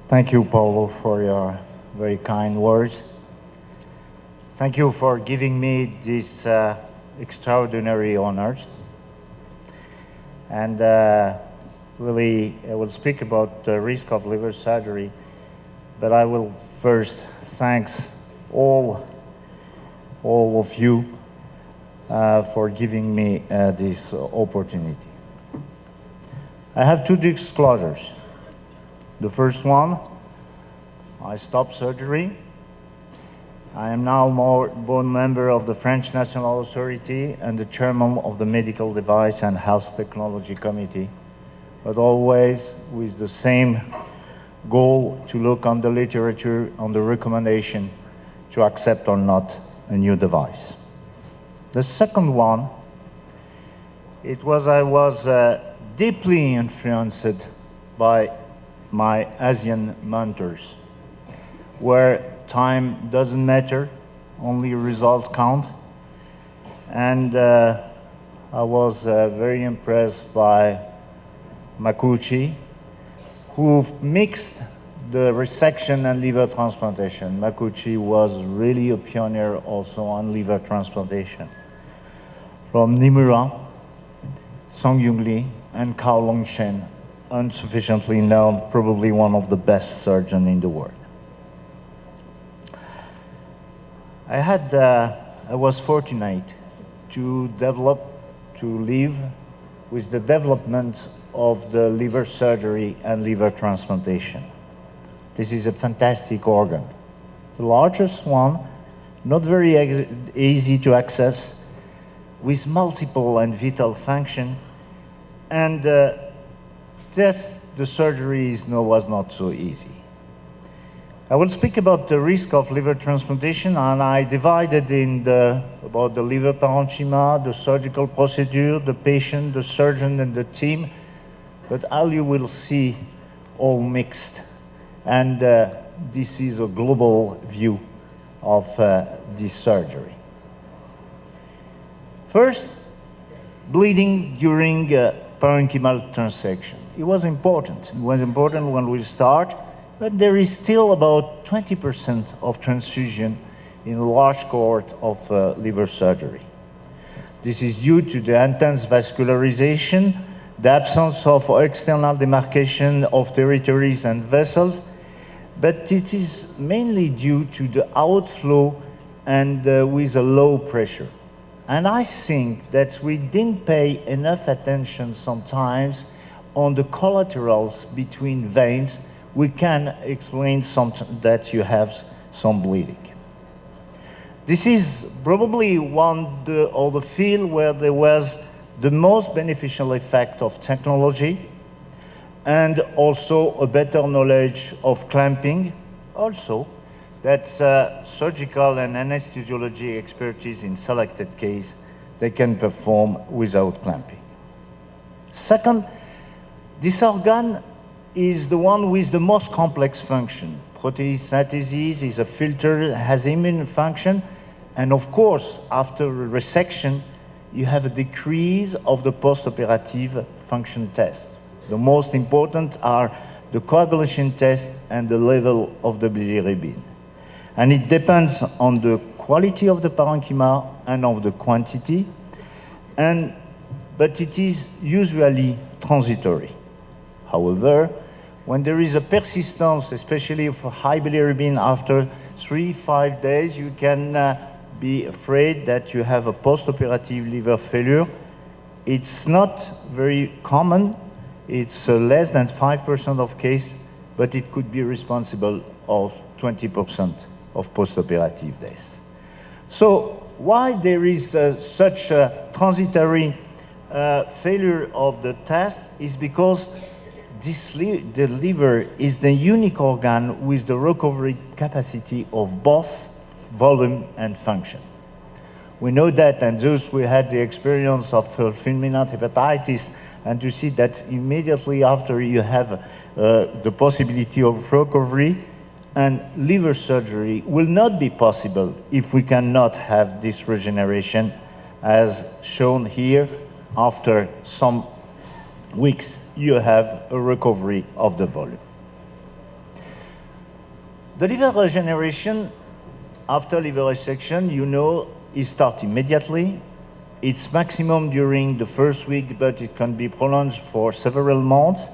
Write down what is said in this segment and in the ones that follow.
Thank you, Paulo, for your very kind words. Thank you for giving me these extraordinary honors. And really, I will speak about the risk of liver surgery, but I will first thank all of you for giving me this opportunity. I have two disclosures. The first one, I stopped surgery. I am now board member of the French National Authority and the chairman of the Medical Device and Health Technology Committee, but always with the same goal to look on the literature on the recommendation to accept or not a new device. The second one, I was deeply influenced by my Asian mentors, where time doesn't matter, only results count. And I was very impressed by Makuchi, who mixed the resection and liver transplantation. Makuchi was really a pioneer also on liver transplantation. From Nimura, Song-Yung Lee, and Cao Longshen, insufficiently known, probably one of the best surgeons in the world. I was fortunate to live with the development of the liver surgery and liver transplantation. This is a fantastic organ. The largest one, not very easy to access, with multiple and vital function, and the surgery was not so easy. I will speak about the risk of liver transplantation, and I divided about the liver parenchyma, the surgical procedure, the patient, the surgeon, and the team, but all you will see all mixed. And this is a global view of this surgery. First, bleeding during parenchymal transection. It was important. It was important when we start, but there is still about 20% of transfusion in a large cohort of liver surgery. This is due to the intense vascularization, the absence of external demarcation of territories and vessels, but it is mainly due to the outflow and with a low pressure. And I think that we didn't pay enough attention sometimes on the collaterals between veins. We can explain that you have some bleeding. This is probably one of the field where there was the most beneficial effect of technology, and also a better knowledge of clamping. Also, that's surgical and anesthesiology expertise in selected case they can perform without clamping. Second, this organ is the one with the most complex function. Protein synthesis is a filter, has immune function, and of course, after resection, you have a decrease of the post-operative function test. The most important are the coagulation test and the level of the bilirubin. And it depends on the quality of the parenchyma and of the quantity, but it is usually transitory. However, when there is a persistence, especially for high bilirubin after 3-5 days, you can be afraid that you have a post-operative liver failure. It's not very common. It's less than 5% of case, but it could be responsible of 20% of post-operative days. So why there is such a transitory failure of the test is because the liver is the unique organ with the recovery capacity of both volume and function. We know that, and those who had the experience of fulminant hepatitis, and to see that immediately after you have the possibility of recovery, and liver surgery will not be possible if we cannot have this regeneration, as shown here. After some weeks, you have a recovery of the volume. The liver regeneration after liver resection, you know, it starts immediately. It's maximum during the first week, but it can be prolonged for several months.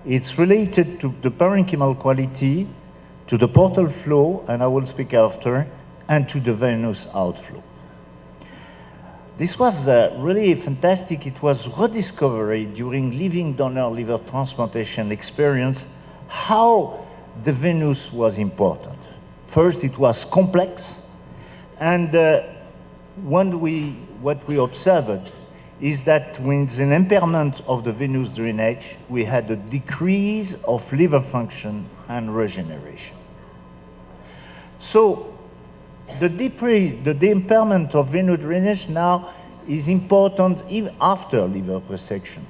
It's related to the parenchymal quality, to the portal flow, and I will speak after, and to the venous outflow. This was really fantastic. It was rediscovered during living donor liver transplantation experience how the venous was important. First, it was complex, and what we observed is that with an impairment of the venous drainage, we had a decrease of liver function and regeneration. So the impairment of venous drainage now is important even after liver resection.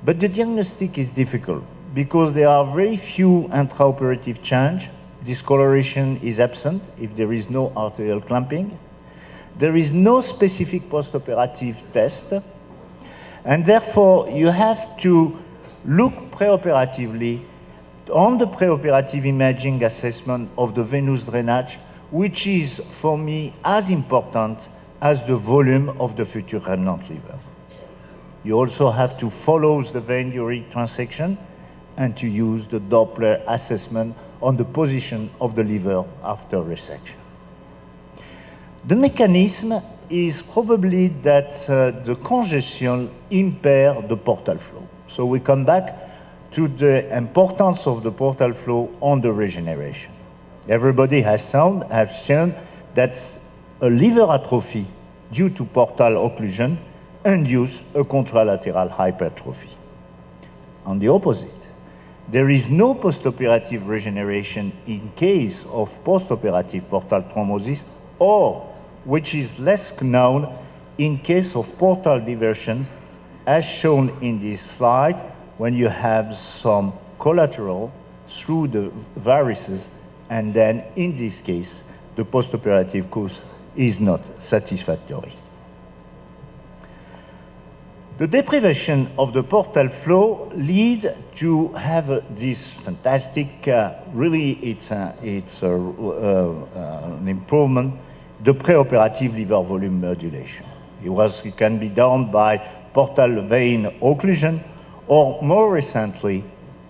But the diagnostic is difficult because there are very few intraoperative change. Discoloration is absent if there is no arterial clamping. There is no specific postoperative test, and therefore you have to look preoperatively on the preoperative imaging assessment of the venous drainage, which is, for me, as important as the volume of the future remnant liver. You also have to follow the vein during transection and to use the Doppler assessment on the position of the liver after resection. The mechanism is probably that the congestion impairs the portal flow. So we come back to the importance of the portal flow on the regeneration. Everybody has shown that a liver atrophy due to portal occlusion induces a contralateral hypertrophy. On the opposite, there is no postoperative regeneration in case of postoperative portal thrombosis, or, which is less known, in case of portal diversion, as shown in this slide, when you have some collateral through the varices, and then in this case, the postoperative course is not satisfactory. The deprivation of the portal flow leads to have this fantastic, really it's an improvement, the preoperative liver volume modulation. It can be done by portal vein occlusion, or more recently,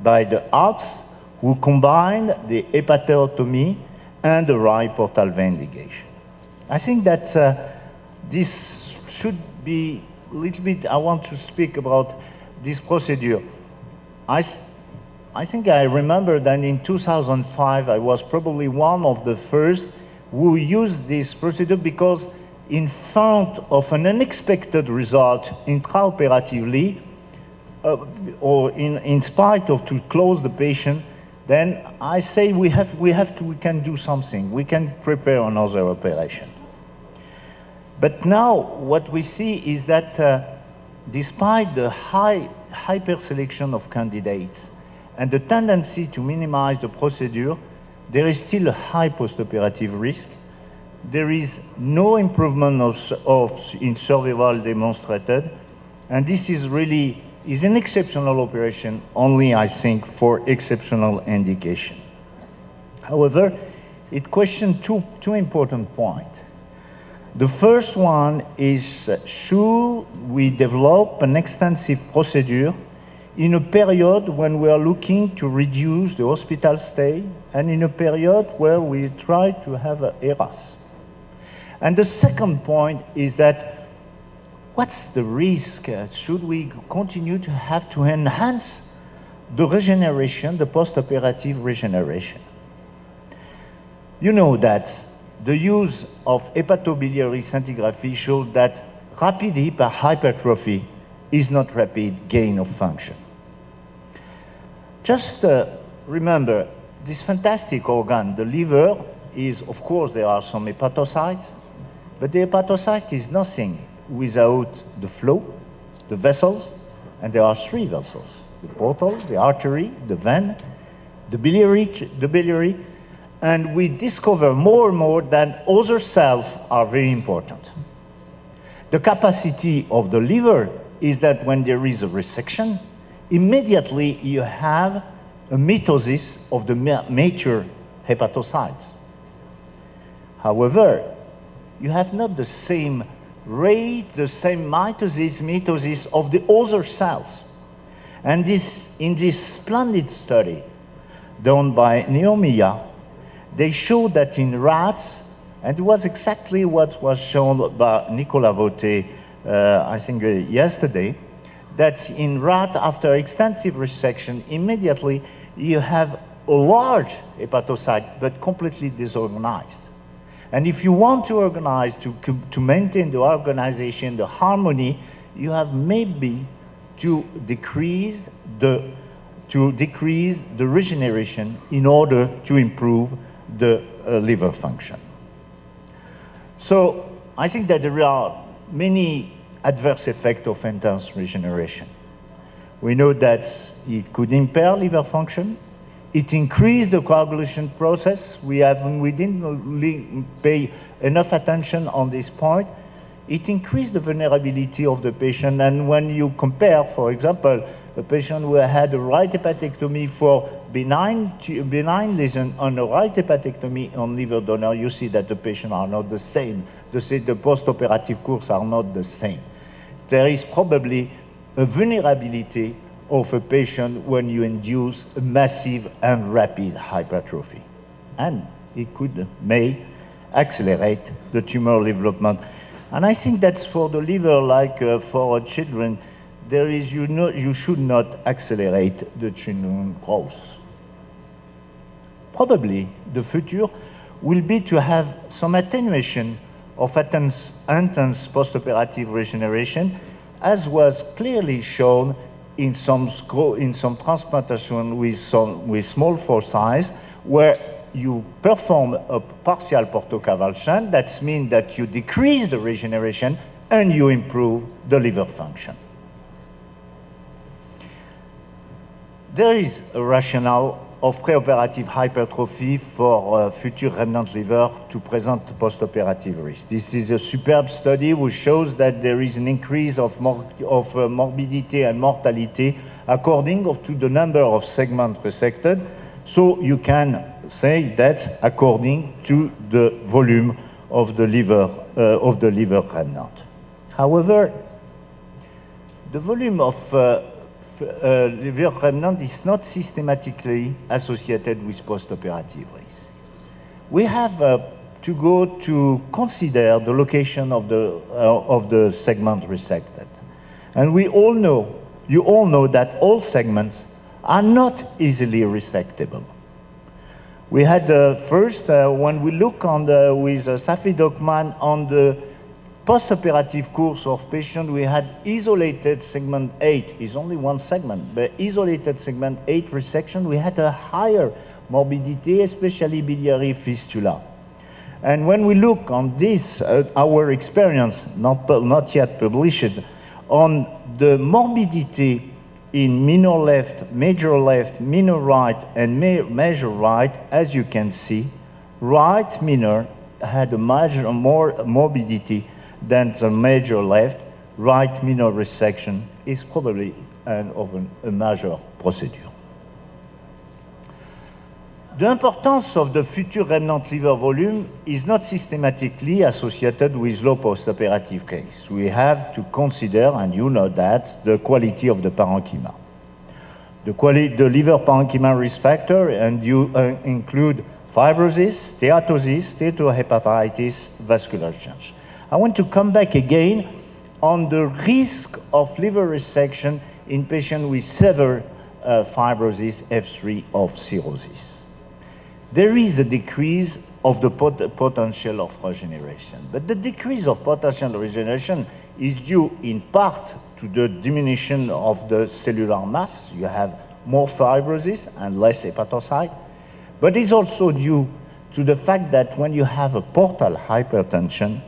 by the ARCs, who combined the hepatotomy and the right portal vein ligation. I think that this should be a little bit, I want to speak about this procedure. I think I remember that in 2005, I was probably one of the first who used this procedure because in front of an unexpected result intraoperatively, or in spite of to close the patient, then I say we can do something. We can prepare another operation. But now what we see is that despite the high hyperselection of candidates and the tendency to minimize the procedure, there is still a high postoperative risk. There is no improvement in survival demonstrated, and this is really an exceptional operation, only I think for exceptional indication. However, it questions two important points. The first one is, should we develop an extensive procedure in a period when we are looking to reduce the hospital stay and in a period where we try to have an ERAS? And the second point is that what's the risk? Should we continue to have to enhance the regeneration, the post-operative regeneration? You know that the use of hepatobiliary scintigraphy showed that rapid hypertrophy is not rapid gain of function. Just remember, this fantastic organ, the liver, is, of course, there are some hepatocytes, but the hepatocyte is nothing without the flow, the vessels, and there are three vessels: the portal, the artery, the vein, the biliary, and we discover more and more that other cells are very important. The capacity of the liver is that when there is a resection, immediately you have a mitosis of the mature hepatocytes. However, you have not the same rate, the same mitosis of the other cells. And in this splendid study done by Neomiya, they showed that in rats, and it was exactly what was shown by Nicolas Vauté, I think yesterday, that in rat, after extensive resection, immediately you have a large hepatocyte, but completely disorganized. And if you want to organize, to maintain the organization, the harmony, you have maybe to decrease the regeneration in order to improve the liver function. So I think that there are many adverse effects of intense regeneration. We know that it could impair liver function. It increased the coagulation process. We didn't really pay enough attention on this point. It increased the vulnerability of the patient. And when you compare, for example, a patient who had a right hepatectomy for benign lesion on a right hepatectomy on liver donor, you see that the patients are not the same. The post-operative course are not the same. There is probably a vulnerability of a patient when you induce a massive and rapid hypertrophy. And it may accelerate the tumor development. And I think that's for the liver, like for children, you should not accelerate the children growth. Probably the future will be to have some attenuation of intense postoperative regeneration, as was clearly shown in some transplantation with small foci, where you perform a partial portocaval shunt. That means that you decrease the regeneration and you improve the liver function. There is a rationale of preoperative hypertrophy for future remnant liver to present postoperative risk. This is a superb study which shows that there is an increase of morbidity and mortality according to the number of segments resected. So you can say that according to the volume of the liver remnant. However, the volume of liver remnant is not systematically associated with postoperative risk. We have to go to consider the location of the segment resected. And you all know that all segments are not easily resectable. We had first, when we look with Safi Dokman on the postoperative course of patient, we had isolated segment 8, is only one segment, but isolated segment 8 resection, we had a higher morbidity, especially biliary fistula. And when we look on this, our experience, not yet published, on the morbidity in minor left, major right, and major right, as you can see, right minor had a more morbidity than the major left. Right minor resection is probably a major procedure. The importance of the future remnant liver volume is not systematically associated with low postoperative case. We have to consider, and you know that, the quality of the parenchyma. The liver parenchyma risk factor, and you include fibrosis, steatosis, steatohepatitis, vascular change. I want to come back again on the risk of liver resection in patients with severe fibrosis, F3 of cirrhosis. There is a decrease of the potential of regeneration, but the decrease of potential regeneration is due in part to the diminution of the cellular mass. You have more fibrosis and less hepatocyte, but it's also due to the fact that when you have a portal hypertension,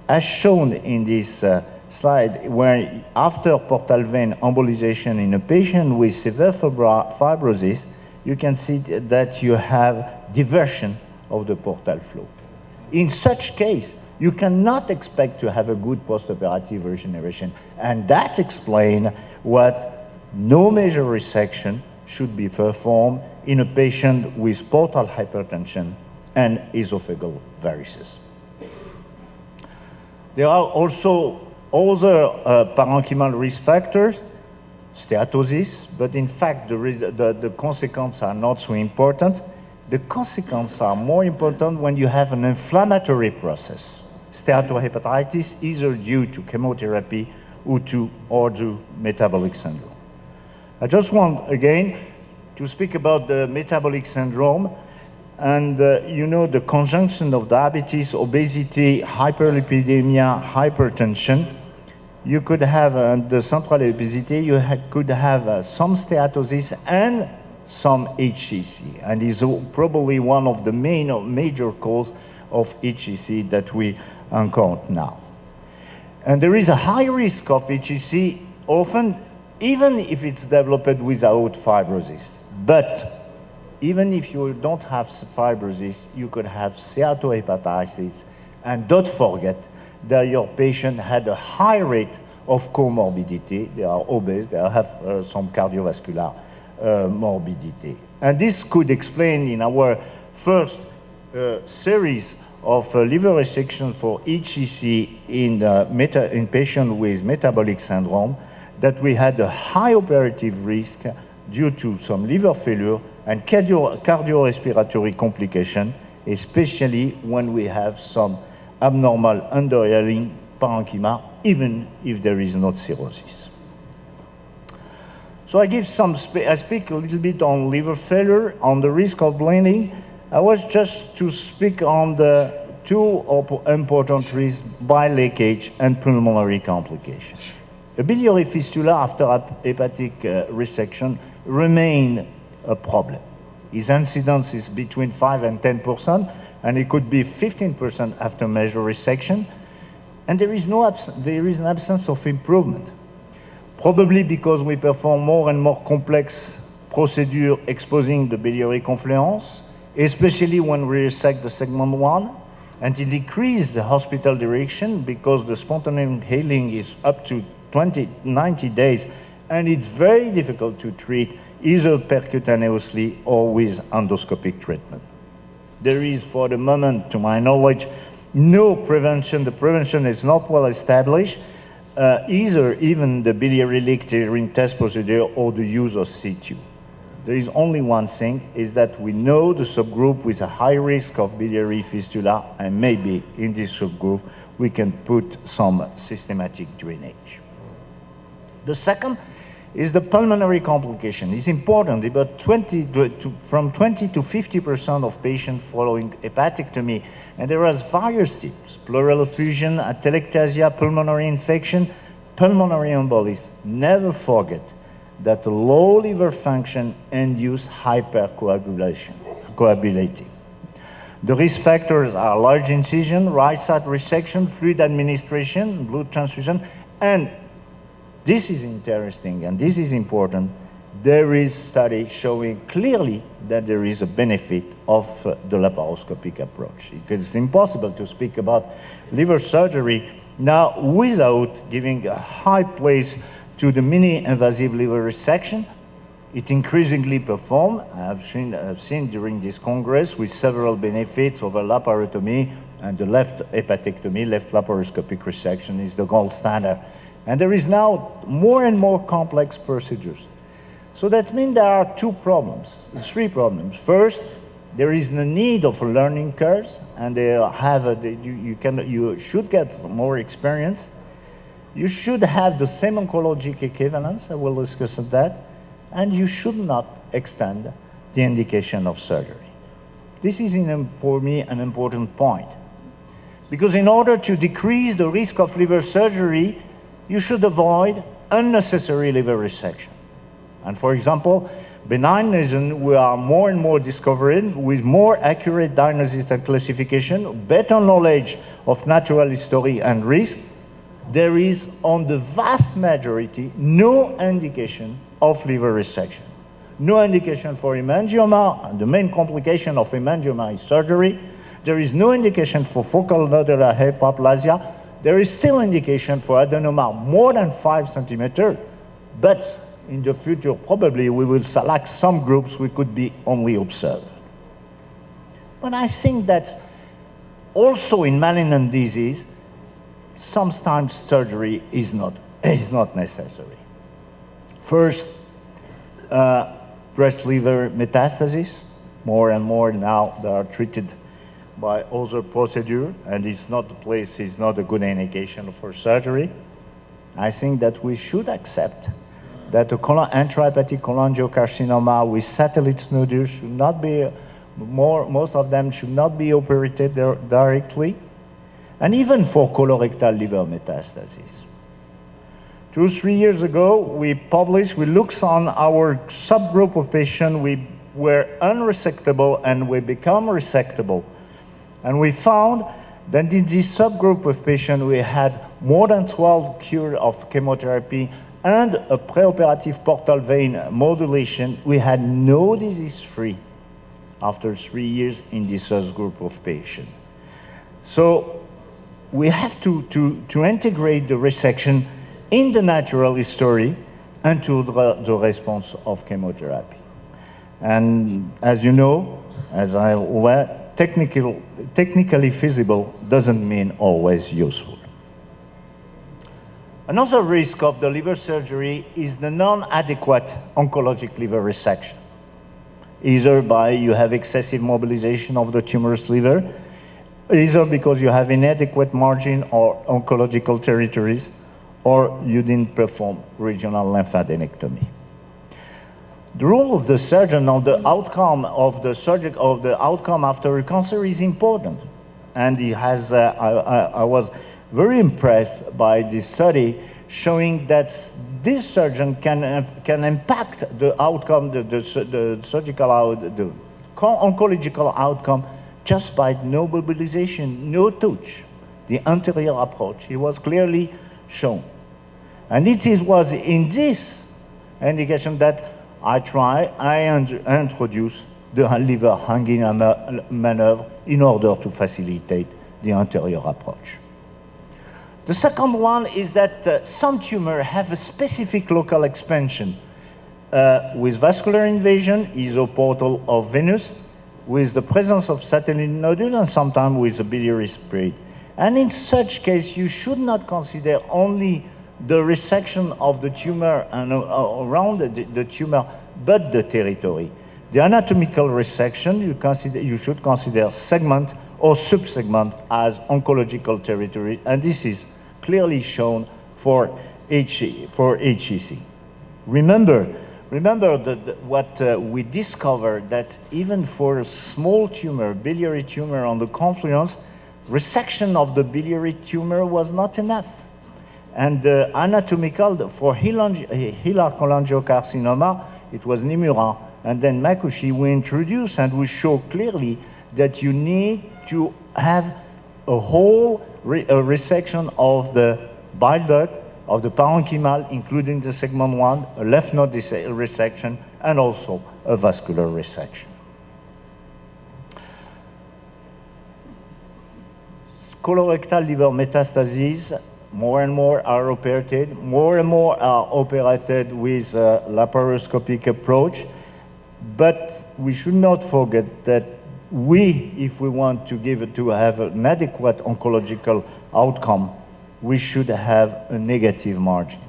as shown in this slide, where after portal vein embolization in a patient with severe fibrosis, you can see that you have diversion of the portal flow. In such case, you cannot expect to have a good postoperative regeneration, and that explains what no major resection should be performed in a patient with portal hypertension and esophageal varices. There are also other parenchymal risk factors, steatosis, but in fact the consequences are not so important. The consequences are more important when you have an inflammatory process. Steatohepatitis, either due to chemotherapy or to metabolic syndrome. I just want, again, to speak about the metabolic syndrome. And you know, the conjunction of diabetes, obesity, hyperlipidemia, hypertension. You could have the central obesity, you could have some steatosis and some HCC, and is probably one of the major causes of HCC that we encounter now. And there is a high risk of HCC often, even if it's developed without fibrosis. But even if you don't have fibrosis, you could have steatohepatitis, and don't forget that your patient had a high rate of comorbidity. They are obese, they have some cardiovascular morbidity. And this could explain in our first series of liver resection for HCC in patients with metabolic syndrome, that we had a high operative risk due to some liver failure and cardiorespiratory complication, especially when we have some abnormal underlying parenchyma, even if there is not cirrhosis. So I speak a little bit on liver failure, on the risk of bleeding. I was just to speak on the two important risks, bile leakage and pulmonary complications. A biliary fistula after hepatic resection remain a problem. Its incidence is between 5 and 10%, and it could be 15% after major resection. And there is an absence of improvement, probably because we perform more and more complex procedure exposing the biliary confluence, especially when we resect the segment 1, and it decreases the hospital duration because the spontaneous healing is up to 90 days, and it's very difficult to treat either percutaneously or with endoscopic treatment. There is, for the moment, to my knowledge, no prevention. The prevention is not well established, either even the biliary leak urine test procedure or the use of C2. There is only one thing, is that we know the subgroup with a high risk of biliary fistula, and maybe in this subgroup we can put some systematic drainage. The second is the pulmonary complication. It's important, about from 20 to 50% of patients following hepatectomy, and there are various types: pleural effusion, atelectasia, pulmonary infection, pulmonary embolism. Never forget that low liver function induces hypercoagulating. The risk factors are large incision, right side resection, fluid administration, blood transfusion, and this is interesting and this is important. There is study showing clearly that there is a benefit of the laparoscopic approach. It's impossible to speak about liver surgery now without giving a high place to the mini-invasive liver resection. It increasingly performed. I've seen during this Congress with several benefits over laparotomy, and the left hepatectomy, left laparoscopic resection is the gold standard. And there is now more and more complex procedures. So that means there are three problems. First, there is the need of learning curves, and you should get more experience. You should have the same oncologic equivalence, I will discuss that, and you should not extend the indication of surgery. This is, for me, an important point. Because in order to decrease the risk of liver surgery, you should avoid unnecessary liver resection. And for example, benign lesions, we are more and more discovering with more accurate diagnosis and classification, better knowledge of natural history and risk. There is, on the vast majority, no indication of liver resection. No indication for hemangioma, and the main complication of hemangioma is surgery. There is no indication for focal nodular hyperplasia. There is still indication for adenoma more than 5 centimeters, but in the future, probably we will select some groups we could be only observed. But I think that also in malignant disease, sometimes surgery is not necessary. First, breast liver metastasis. More and more now they are treated by other procedure, and it's not a good indication for surgery. I think that we should accept that a intrahepatic cholangiocarcinoma with satellite nodules should not be, most of them should not be operated directly, and even for colorectal liver metastasis. 2 or 3 years ago, we looked on our subgroup of patients we were unresectable and we become resectable. And we found that in this subgroup of patients, we had more than 12 cures of chemotherapy and a preoperative portal vein modulation. We had no disease-free after 3 years in this subgroup of patients. So we have to integrate the resection in the natural history and to the response of chemotherapy. And as you know, technically feasible doesn't mean always useful. Another risk of the liver surgery is the non-adequate oncologic liver resection. Either by you have excessive mobilization of the tumorous liver, either because you have inadequate margin or oncological territories, or you didn't perform regional lymphadenectomy. The role of the surgeon on the outcome of the outcome after a cancer is important, and he has. I was very impressed by this study showing that this surgeon can impact the outcome, the surgical the oncological outcome just by no mobilization, no touch. The anterior approach, it was clearly shown. And it was in this indication that I introduce the liver hanging maneuver in order to facilitate the anterior approach. The second one is that some tumors have a specific local expansion with vascular invasion, isoportal of venous, with the presence of satellite nodule, and sometimes with a biliary spirit. And in such case, you should not consider only the resection of the tumor and around the tumor, but the territory. The anatomical resection, you should consider segment or subsegment as oncological territory, and this is clearly shown for HEC. Remember what we discovered, that even for a small tumor, biliary tumor on the confluence, resection of the biliary tumor was not enough. And anatomical, for hilar cholangiocarcinoma, it was Nimura, and then Makushi we introduced, and we show clearly that you need to have a whole resection of the bile duct, of the parenchymal, including the segment 1, a left node resection, and also a vascular resection. Colorectal liver metastases, more and more are operated, more and more are operated with a laparoscopic approach, but we should not forget that if we want to have an adequate oncological outcome, we should have a negative margin.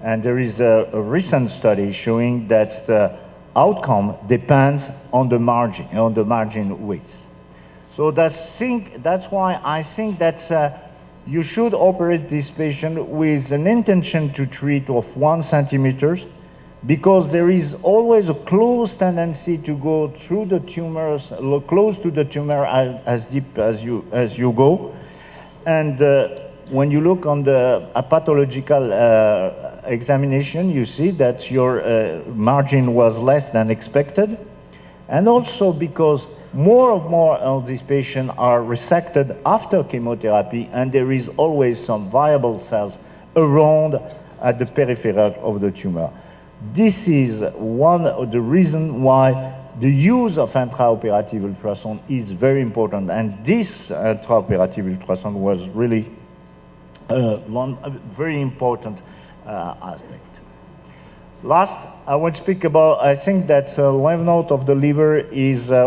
And there is a recent study showing that the outcome depends on the margin width. So that's why I think that you should operate this patient with an intention to treat of 1 centimeter, because there is always a close tendency to go through the tumors, close to the tumor as deep as you go. And when you look on the pathological examination, you see that your margin was less than expected. And also because more of these patients are resected after chemotherapy, and there is always some viable cells around at the periphery of the tumor. This is one of the reasons why the use of intraoperative ultrasound is very important, and this intraoperative ultrasound was really one very important aspect. Last, I want to speak about, I think that lymph node of the liver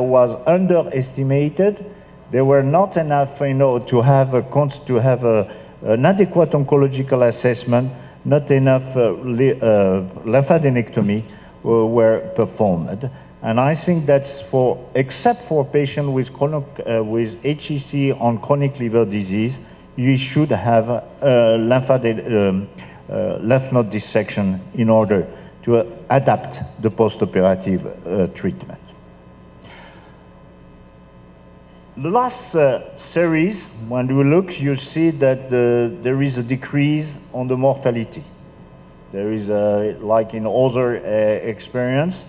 was underestimated. There were not enough, to have an adequate oncological assessment, not enough lymphadenectomy were performed. And I think that's except for patients with HCC on chronic liver disease, you should have lymph node dissection in order to adapt the postoperative treatment. The last series, when you look, you see that there is a decrease on the mortality. There is, like in other experience,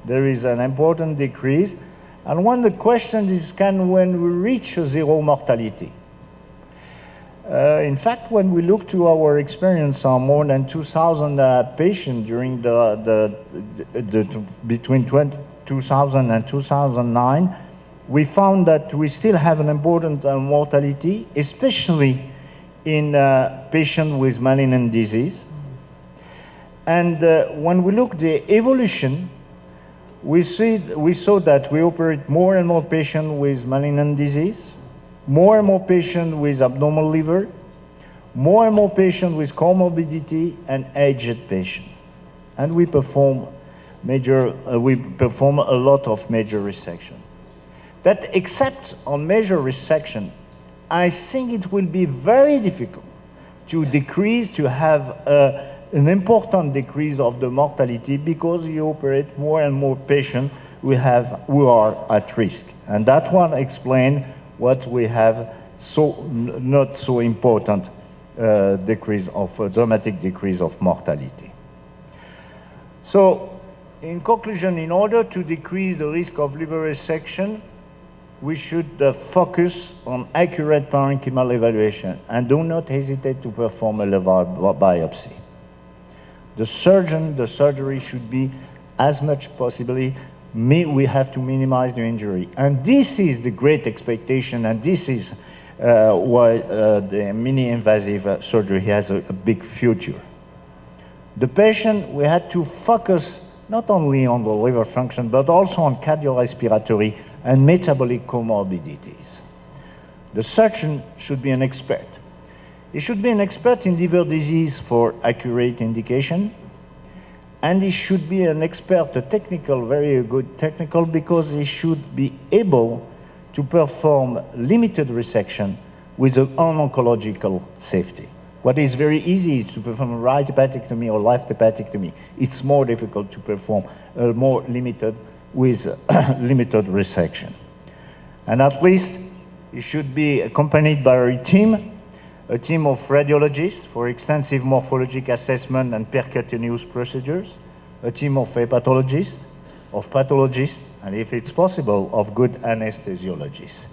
there is an important decrease. And one of the questions is, can when we reach zero mortality? In fact, when we look to our experience on more than 2,000 patients during between 2000 and 2009, we found that we still have an important mortality, especially in patients with malignant disease. And when we look at the evolution, we saw that we operate more and more patients with malignant disease, more and more patients with abnormal liver, more and more patients with comorbidity, and aged patients. And we perform a lot of major resection. That except on major resection, I think it will be very difficult to have an important decrease of the mortality, because you operate more and more patients who are at risk. And that one explains what we have not so important dramatic decrease of mortality. So, in conclusion, in order to decrease the risk of liver resection, we should focus on accurate parenchymal evaluation, and do not hesitate to perform a liver biopsy. The surgery should be as much possibly, we have to minimize the injury. And this is the great expectation, and this is why the mini-invasive surgery has a big future. The patient, we had to focus not only on the liver function, but also on cardiorespiratory and metabolic comorbidities. The surgeon should be an expert. He should be an expert in liver disease for accurate indication, and he should be an expert, very good technical, because he should be able to perform limited resection with an oncological safety. What is very easy is to perform a right hepatectomy or left hepatectomy. It's more difficult to perform more limited with limited resection. And at least it should be accompanied by a team of radiologists for extensive morphologic assessment and percutaneous procedures, a team of hepatologists, of pathologists, and if it's possible, of good anesthesiologists.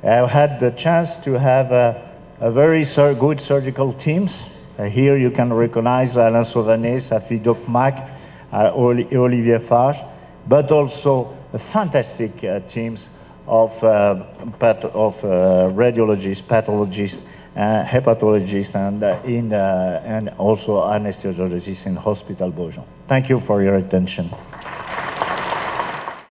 I've had the chance to have a very good surgical teams. Here you can recognize Alain Sauvanet, Safi Dokmak, Olivier Fage, but also fantastic teams of radiologists, pathologists, hepatologists, and also anesthesiologists in Hospital Beaujon. Thank you for your attention.